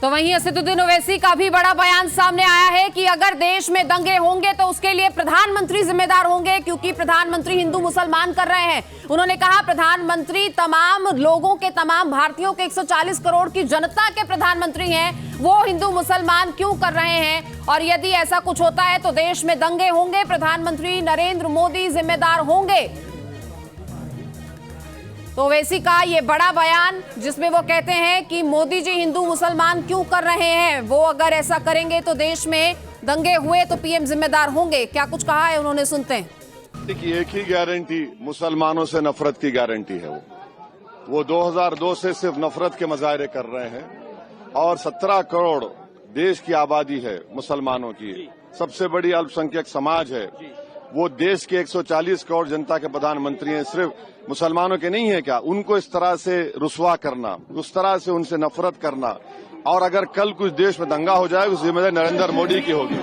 तो वहीं असदुद्दीन ओवैसी का भी बड़ा बयान सामने आया है कि अगर देश में दंगे होंगे तो उसके लिए प्रधानमंत्री जिम्मेदार होंगे, क्योंकि प्रधानमंत्री हिंदू मुसलमान कर रहे हैं। उन्होंने कहा प्रधानमंत्री तमाम लोगों के, तमाम भारतीयों के 140 करोड़ की जनता के प्रधानमंत्री हैं, वो हिंदू मुसलमान क्यों कर रहे हैं, और यदि ऐसा कुछ होता है तो देश में दंगे होंगे, प्रधानमंत्री नरेंद्र मोदी जिम्मेदार होंगे। तो ओवैसी का ये बड़ा बयान जिसमें वो कहते हैं कि मोदी जी हिंदू मुसलमान क्यों कर रहे हैं, वो अगर ऐसा करेंगे तो देश में दंगे हुए तो पीएम जिम्मेदार होंगे। क्या कुछ कहा है उन्होंने, सुनते हैं। देखिए, एक ही गारंटी मुसलमानों से नफरत की गारंटी है। वो 2002 से सिर्फ नफरत के मुजाहरे कर रहे हैं और 17 करोड़ देश की आबादी है मुसलमानों की, सबसे बड़ी अल्पसंख्यक समाज है। वो देश के 140 करोड़ जनता के प्रधानमंत्री हैं, सिर्फ मुसलमानों के नहीं है क्या? उनको इस तरह से रुसवा करना, उस तरह से उनसे नफरत करना, और अगर कल कुछ देश में दंगा हो जाए उस जिम्मेदारी नरेंद्र मोदी की होगी।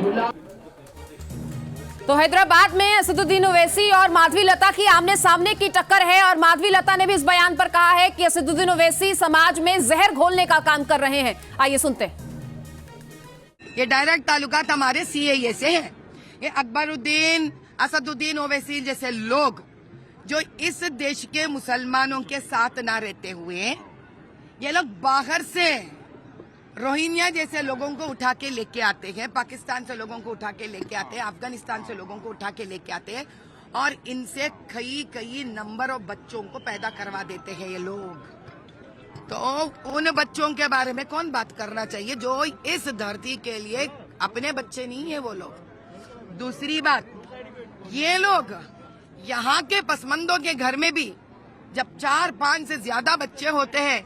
तो हैदराबाद में असदुद्दीन ओवैसी और माधवी लता की आमने सामने की टक्कर है, और माधवी लता ने भी इस बयान पर कहा है कि असदुद्दीन ओवैसी समाज में जहर घोलने का काम कर रहे हैं। आइए सुनते हैं। ये डायरेक्ट ताल्लुकात हमारे सीएए से है। ये अकबरुद्दीन, असदुद्दीन ओवैसी जैसे लोग जो इस देश के मुसलमानों के साथ ना रहते हुए, ये लोग बाहर से रोहिंग्या जैसे लोगों को उठा के लेके आते हैं, पाकिस्तान से लोगों को उठा के लेके आते हैं, अफगानिस्तान से लोगों को उठा के लेके आते हैं, और इनसे कई नंबर ऑफ बच्चों को पैदा करवा देते हैं ये लोग। तो उन बच्चों के बारे में कौन बात करना चाहिए जो इस धरती के लिए अपने बच्चे नहीं है वो लोग। दूसरी बात, ये लोग यहाँ के पसमंदों के घर में भी जब 4-5 से ज्यादा बच्चे होते हैं,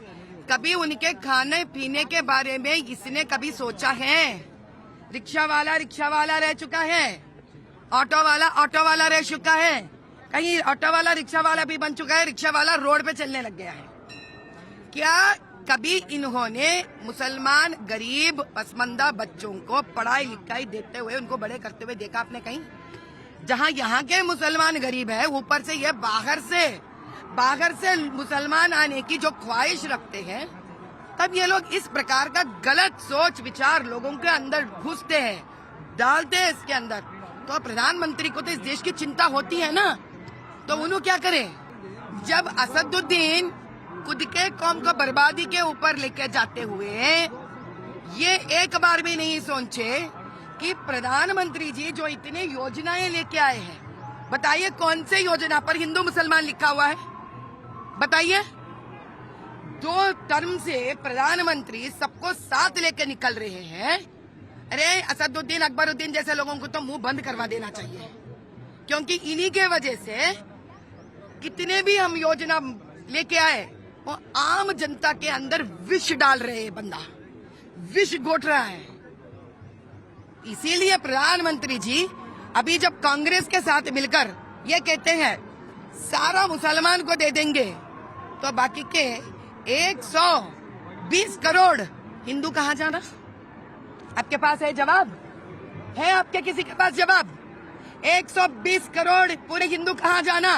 कभी उनके खाने पीने के बारे में इसने कभी सोचा है? रिक्शा वाला रह चुका है, ऑटो वाला रह चुका है, कहीं ऑटो वाला रिक्शा वाला भी बन चुका है, रिक्शा वाला रोड पे चलने लग गया है। क्या कभी इन्होंने मुसलमान गरीब पसमंदा बच्चों को पढ़ाई लिखाई देते हुए, उनको बड़े करते हुए देखा आपने कहीं? जहाँ यहाँ के मुसलमान गरीब है, ऊपर से ये बाहर से मुसलमान आने की जो ख्वाहिश रखते हैं, तब ये लोग इस प्रकार का गलत सोच विचार लोगों के अंदर घुसते हैं, डालते हैं इसके अंदर। तो प्रधानमंत्री को तो इस देश की चिंता होती है ना, तो उन्होंने क्या करें? जब असदुद्दीन खुद के कौम को बर्बादी के ऊपर लेके जाते हुए ये एक बार भी नहीं सोचे कि प्रधानमंत्री जी जो इतने योजनाएं लेके आए हैं, बताइए कौन से योजना पर हिंदू मुसलमान लिखा हुआ है? बताइए। 2 टर्म से प्रधानमंत्री सबको साथ लेके निकल रहे हैं। अरे असदुद्दीन, अकबरुद्दीन जैसे लोगों को तो मुंह बंद करवा देना चाहिए, क्योंकि इन्हीं के वजह से कितने भी हम योजना लेके आए, वो आम जनता के अंदर विष डाल रहे हैं, बंदा विष घोट रहा है। इसीलिए प्रधानमंत्री जी अभी जब कांग्रेस के साथ मिलकर ये कहते हैं सारा मुसलमान को दे देंगे, तो बाकी के 120 करोड़ हिंदू कहाँ जाना? आपके पास है जवाब? है आपके किसी के पास जवाब? 120 करोड़ पूरे हिंदू कहाँ जाना?